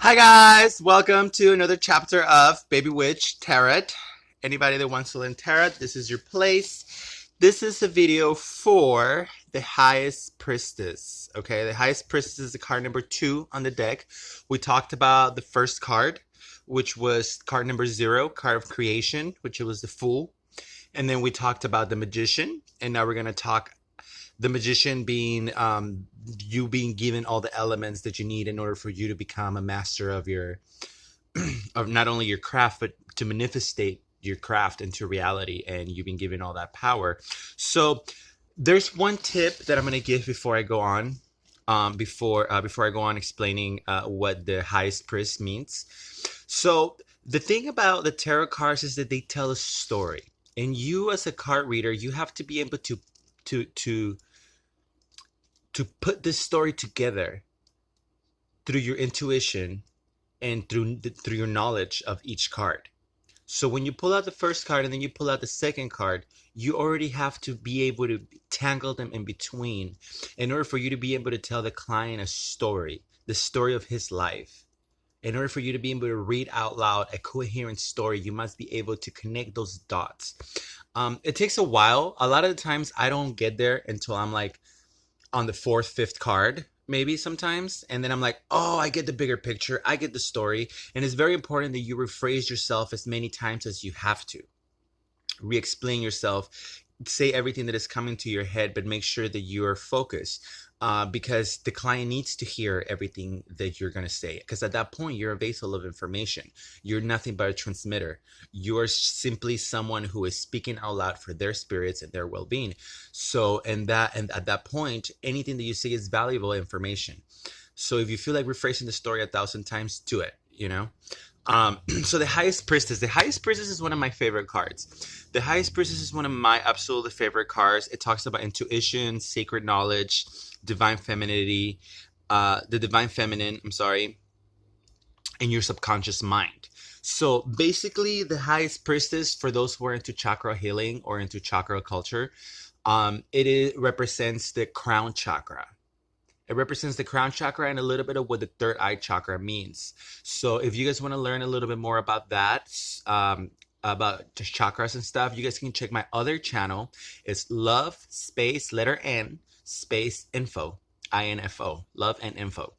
Hi guys, welcome to another chapter of Baby Witch Tarot. Anybody that wants to learn tarot, this is your place. This is a video for the Highest Priestess. Okay, the Highest Priestess is the card number 2 on the deck. We talked about the first card, which was card number 0, card of creation, which was the Fool. And then we talked about the Magician, and now we're going to talk the Magician being you being given all the elements that you need in order for you to become a master of your of not only your craft but to manifestate your craft into reality, and you've been given all that power. So there's one tip that I'm going to give before I go on, before I go on explaining what the Highest Priest means. So the thing about the tarot cards is that they tell a story, and you as a card reader, you have to be able to to to put this story together through your intuition and through your knowledge of each card. So when you pull out the first card and then you pull out the second card, you already have to be able to tangle them in between in order for you to be able to tell the client a story, the story of his life. In order for you to be able to read out loud a coherent story, you must be able to connect those dots. It takes a while. A lot of the times I don't get there until I'm like on the fourth, fifth card, maybe sometimes. And then I'm like, oh, I get the bigger picture. I get the story. And it's very important that you rephrase yourself as many times as you have to. Re-explain yourself. Say everything that is coming to your head, but make sure that you are focused. Because the client needs to hear everything that you're going to say. Because at that point, you're a vessel of information. You're nothing but a transmitter. You're simply someone who is speaking out loud for their spirits and their well-being. So, and at that point, anything that you say is valuable information. So if you feel like rephrasing the story 1,000 times, do it, you know? So the Highest Priestess. The Highest Priestess is one of my favorite cards. The Highest Priestess is one of my absolutely favorite cards. It talks about intuition, sacred knowledge, divine femininity, the divine feminine, I'm sorry, in your subconscious mind. So basically, the Highest Priestess, for those who are into chakra healing or into chakra culture, represents the crown chakra. It represents the crown chakra and a little bit of what the third eye chakra means. So if you guys want to learn a little bit more about that, about just chakras and stuff, you guys can check my other channel. It's love space letter N space info, INFO, love and info.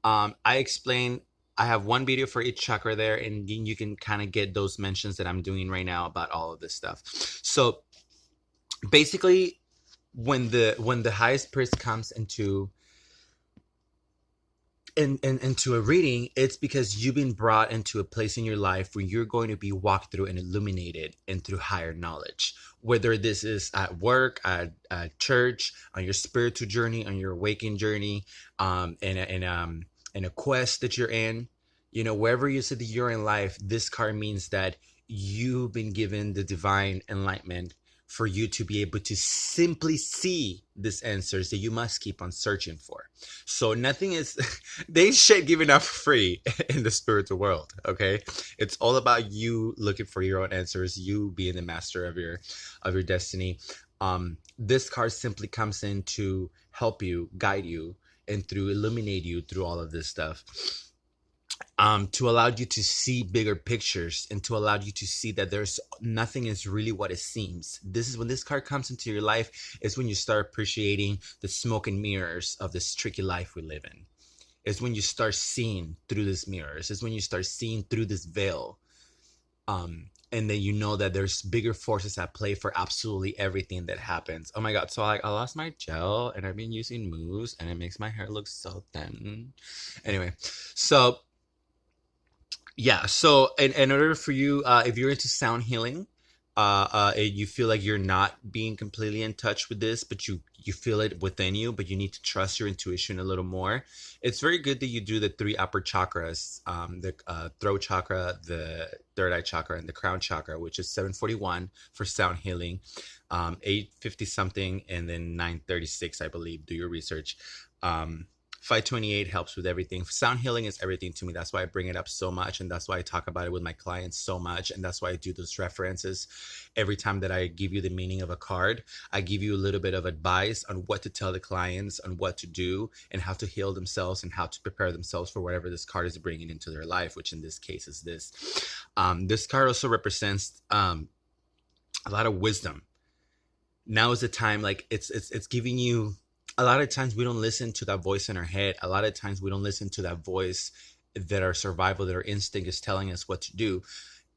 I explain, I have one video for each chakra there, and you can kind of get those mentions that I'm doing right now about all of this stuff. So basically, when the Highest Priest comes into into a reading, it's because you've been brought into a place in your life where you're going to be walked through and illuminated and through higher knowledge. Whether this is at work, at church, on your spiritual journey, on your awakening journey, in a quest that you're in, you know, wherever you say that you're in life, this card means that you've been given the divine enlightenment for you to be able to simply see these answers that you must keep on searching for. So nothing is, they ain't shit given out for free in the spiritual world, okay? It's all about you looking for your own answers, you being the master of your destiny. This card simply comes in to help you, guide you, and through illuminate you through all of this stuff. To allow you to see bigger pictures and to allow you to see that there's nothing is really what it seems. This is when this card comes into your life, is when you start appreciating the smoke and mirrors of this tricky life we live in. It's when you start seeing through these mirrors. It's when you start seeing through this veil. And then you know that there's bigger forces at play for absolutely everything that happens. Oh my God. So I lost my gel and I've been using mousse and it makes my hair look so thin. Anyway, so yeah, so in order for you, if you're into sound healing, and you feel like you're not being completely in touch with this, but you feel it within you, but you need to trust your intuition a little more. It's very good that you do the 3 upper chakras, the throat chakra, the third eye chakra, and the crown chakra, which is 741 for sound healing, 850 something, and then 936, I believe. Do your research. 528 helps with everything. Sound healing is everything to me. That's why I bring it up so much, and that's why I talk about it with my clients so much, and that's why I do those references every time that I give you the meaning of a card. I give you a little bit of advice on what to tell the clients, on what to do, and how to heal themselves, and how to prepare themselves for whatever this card is bringing into their life, which in this case is this. This card also represents a lot of wisdom. Now is the time, like it's giving you, a lot of times we don't listen to that voice in our head. A lot of times we don't listen to that voice that our survival, that our instinct is telling us what to do.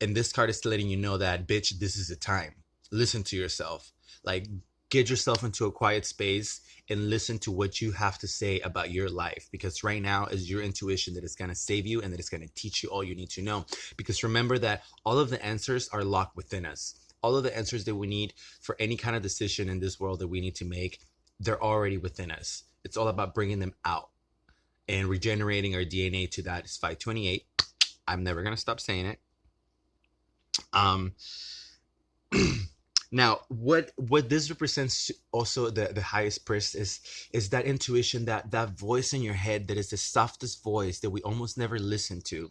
And this card is letting you know that, bitch, this is the time. Listen to yourself. Like, get yourself into a quiet space and listen to what you have to say about your life. Because right now is your intuition that is going to save you, and that it's going to teach you all you need to know. Because remember that all of the answers are locked within us. All of the answers that we need for any kind of decision in this world that we need to make, they're already within us. It's all about bringing them out and regenerating our DNA to that. Is 528. I'm never going to stop saying it. Now, what this represents also, the highest priestess, is that intuition, that voice in your head that is the softest voice that we almost never listen to,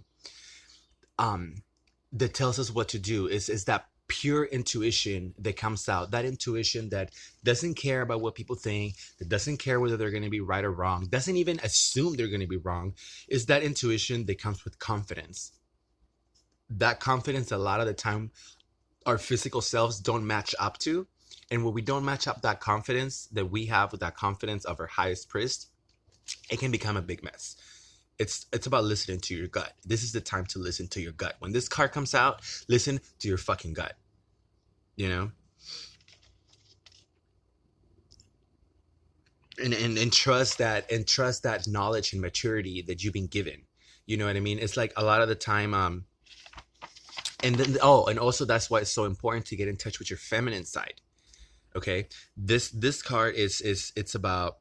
that tells us what to do, is that pure intuition that comes out, that intuition that doesn't care about what people think, that doesn't care whether they're going to be right or wrong, doesn't even assume they're going to be wrong, is that intuition that comes with confidence. That confidence, a lot of the time, our physical selves don't match up to. And when we don't match up that confidence that we have with that confidence of our highest priest, it can become a big mess. It's about listening to your gut. This is the time to listen to your gut. When this card comes out, listen to your fucking gut. You know? And trust that knowledge and maturity that you've been given. You know what I mean? It's like a lot of the time, and then, and also that's why it's so important to get in touch with your feminine side. Okay? This card it's about,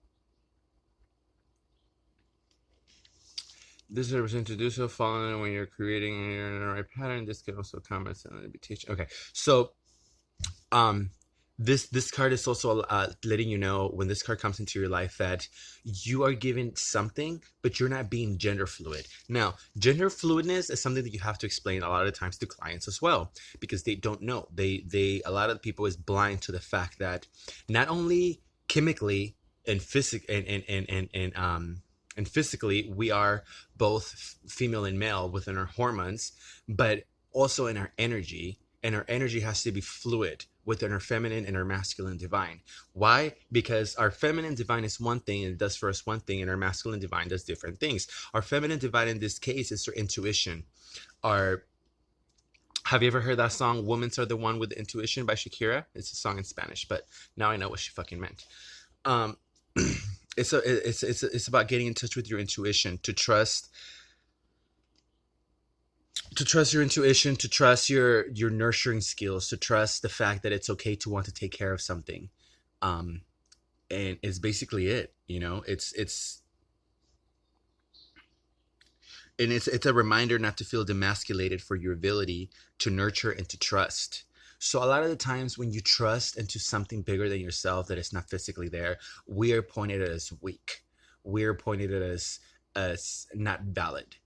this represents to do so following when you're creating your right pattern. This can also come as an invitation. Okay, so this card is also letting you know, when this card comes into your life, that you are given something, but you're not being gender fluid. Now, gender fluidness is something that you have to explain a lot of times to clients as well, because they don't know. They a lot of people is blind to the fact that not only chemically and physically, we are both female and male within our hormones, but also in our energy. And our energy has to be fluid within our feminine and our masculine divine. Why? Because our feminine divine is one thing and it does for us one thing, and our masculine divine does different things. Our feminine divine in this case is our intuition. Have you ever heard that song, Women's Are the One with the Intuition by Shakira? It's a song in Spanish, but now I know what she fucking meant. It's about getting in touch with your intuition, to trust your intuition, to trust your nurturing skills, to trust the fact that it's okay to want to take care of something. And it's basically it, you know. It's a reminder not to feel demasculated for your ability to nurture and to trust. So a lot of the times when you trust into something bigger than yourself that is not physically there, we are pointed at as weak. We're pointed at as not valid.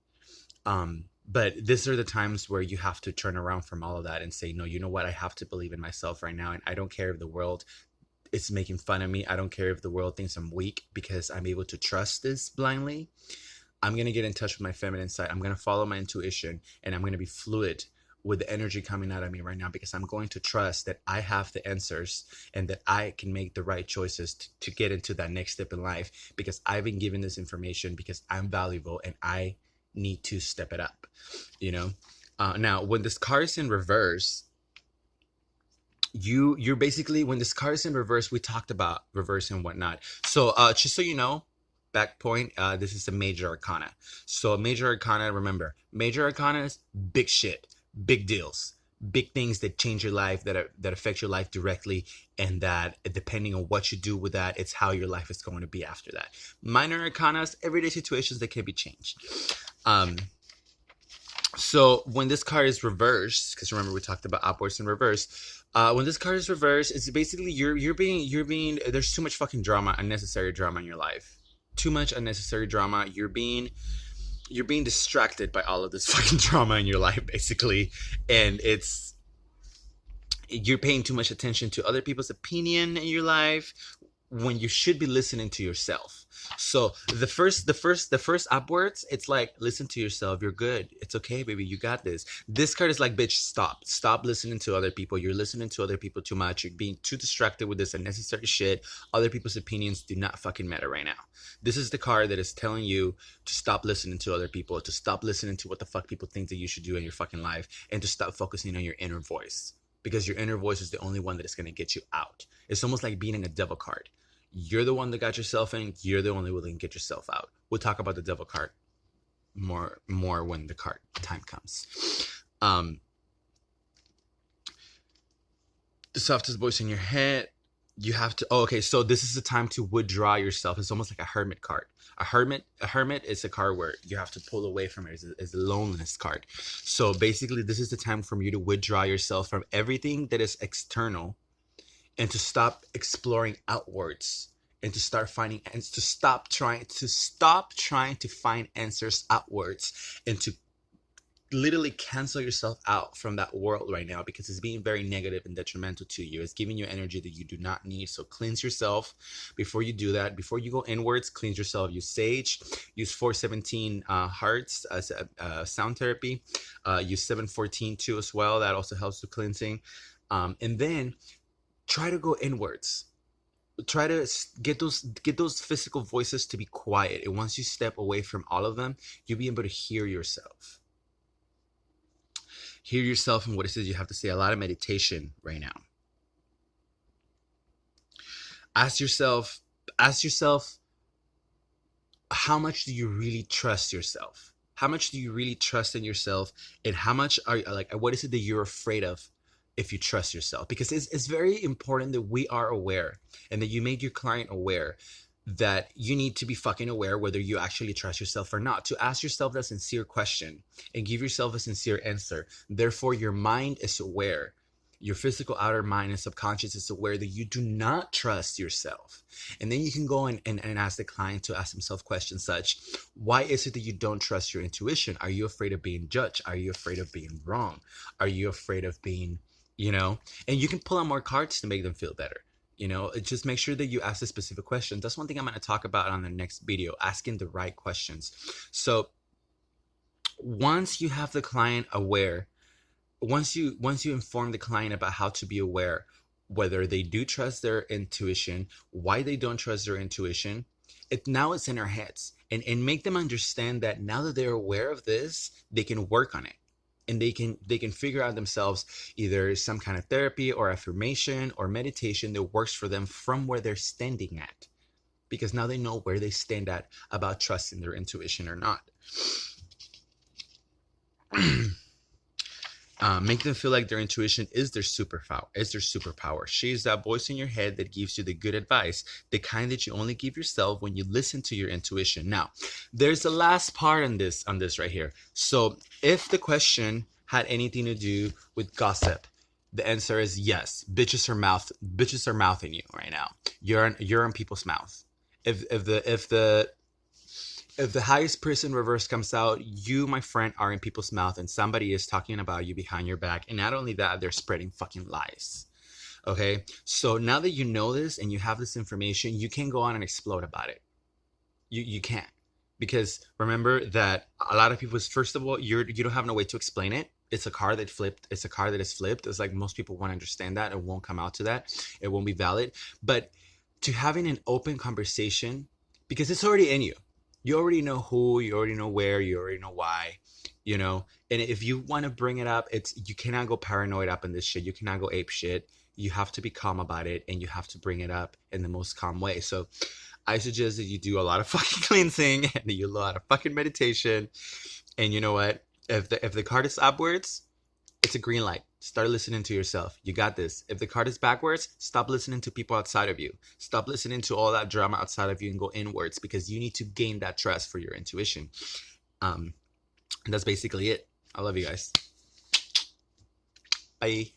But these are the times where you have to turn around from all of that and say, no, you know what? I have to believe in myself right now. And I don't care if the world is making fun of me. I don't care if the world thinks I'm weak, because I'm able to trust this blindly. I'm going to get in touch with my feminine side. I'm going to follow my intuition, and I'm going to be fluid with the energy coming out of me right now, because I'm going to trust that I have the answers and that I can make the right choices to get into that next step in life, because I've been given this information, because I'm valuable and I need to step it up, you know? Now, when this card is in reverse, you're basically, when this card is in reverse, we talked about reverse and whatnot. So just so you know, back point, this is a major arcana. So a major arcana, remember, major arcana is big shit, big deals, big things that change your life, that affect your life directly, and that depending on what you do with that, it's how your life is going to be after that. Minor arcanas, everyday situations that can be changed. So when this card is reversed, because remember we talked about upwards and reverse, when this card is reversed, it's basically you're being there's too much fucking drama, unnecessary drama in your life. too much unnecessary drama. You're being distracted by all of this fucking drama in your life, basically, and you're paying too much attention to other people's opinion in your life when you should be listening to yourself. So the first upwards, it's like, listen to yourself. You're good. It's okay, baby. You got this. This card is like, bitch, stop listening to other people. You're listening to other people too much. You're being too distracted with this unnecessary shit. Other people's opinions do not fucking matter right now. This is the card that is telling you to stop listening to other people, to stop listening to what the fuck people think that you should do in your fucking life, and to stop focusing on your inner voice, because your inner voice is the only one that is going to get you out. It's almost like being in a devil card. You're the one that got yourself in. You're the only one that can get yourself out. We'll talk about the devil card more when the card time comes. The softest voice in your head. You have to. Oh, okay. So this is the time to withdraw yourself. It's almost like a hermit card. A hermit is a card where you have to pull away from it. It's a loneliness card. So basically, this is the time for you to withdraw yourself from everything that is external, and to stop exploring outwards, and to start finding, and to stop trying to find answers outwards, and to literally cancel yourself out from that world right now, because it's being very negative and detrimental to you. It's giving you energy that you do not need. So cleanse yourself before you do that. Before you go inwards, cleanse yourself. Use sage, use 417 hertz as a sound therapy. Use 714 too as well. That also helps with cleansing. And then try to go inwards. Try to get those physical voices to be quiet. And once you step away from all of them, you'll be able to hear yourself. Hear yourself and what it is you have to say. A lot of meditation right now. Ask yourself, how much do you really trust yourself? How much do you really trust in yourself? And how much are you, like, what is it that you're afraid of if you trust yourself? Because it's very important that we are aware, and that you make your client aware that you need to be fucking aware whether you actually trust yourself or not. To ask yourself that sincere question and give yourself a sincere answer. Therefore, your mind is aware. Your physical outer mind and subconscious is aware that you do not trust yourself. And then you can go and ask the client to ask himself questions such: why is it that you don't trust your intuition? Are you afraid of being judged? Are you afraid of being wrong? Are you afraid of being, and you can pull out more cards to make them feel better. Just make sure that you ask the specific questions. That's one thing I'm going to talk about on the next video, asking the right questions. So once you have the client aware, once you inform the client about how to be aware, whether they do trust their intuition, why they don't trust their intuition, now it's in their heads. And make them understand that now that they're aware of this, they can work on it. And they can figure out themselves either some kind of therapy or affirmation or meditation that works for them from where they're standing at. Because now they know where they stand at about trusting their intuition or not. Make them feel like their intuition is their superpower. She's that voice in your head that gives you the good advice, the kind that you only give yourself when you listen to your intuition. Now, there's the last part on this right here. So if the question had anything to do with gossip, the answer is yes. Bitches are mouthing you right now. You're in people's mouth. If the highest person reverse comes out, you, my friend, are in people's mouth, and somebody is talking about you behind your back. And not only that, they're spreading fucking lies. Okay? So now that you know this and you have this information, you can go on and explode about it. You can't. Because remember that a lot of people, first of all, you don't have no way to explain it. It's a card that flipped. It's a card that is flipped. It's like most people won't understand that. It won't come out to that. It won't be valid. But to having an open conversation, because it's already in you. You already know who, you already know where, you already know why, and if you want to bring it up, you cannot go paranoid up in this shit. You cannot go ape shit. You have to be calm about it, and you have to bring it up in the most calm way. So I suggest that you do a lot of fucking cleansing and you do a lot of fucking meditation. And you know what? If the card is upwards, it's a green light. Start listening to yourself. You got this. If the card is backwards, stop listening to people outside of you. Stop listening to all that drama outside of you and go inwards, because you need to gain that trust for your intuition. And that's basically it. I love you guys. Bye.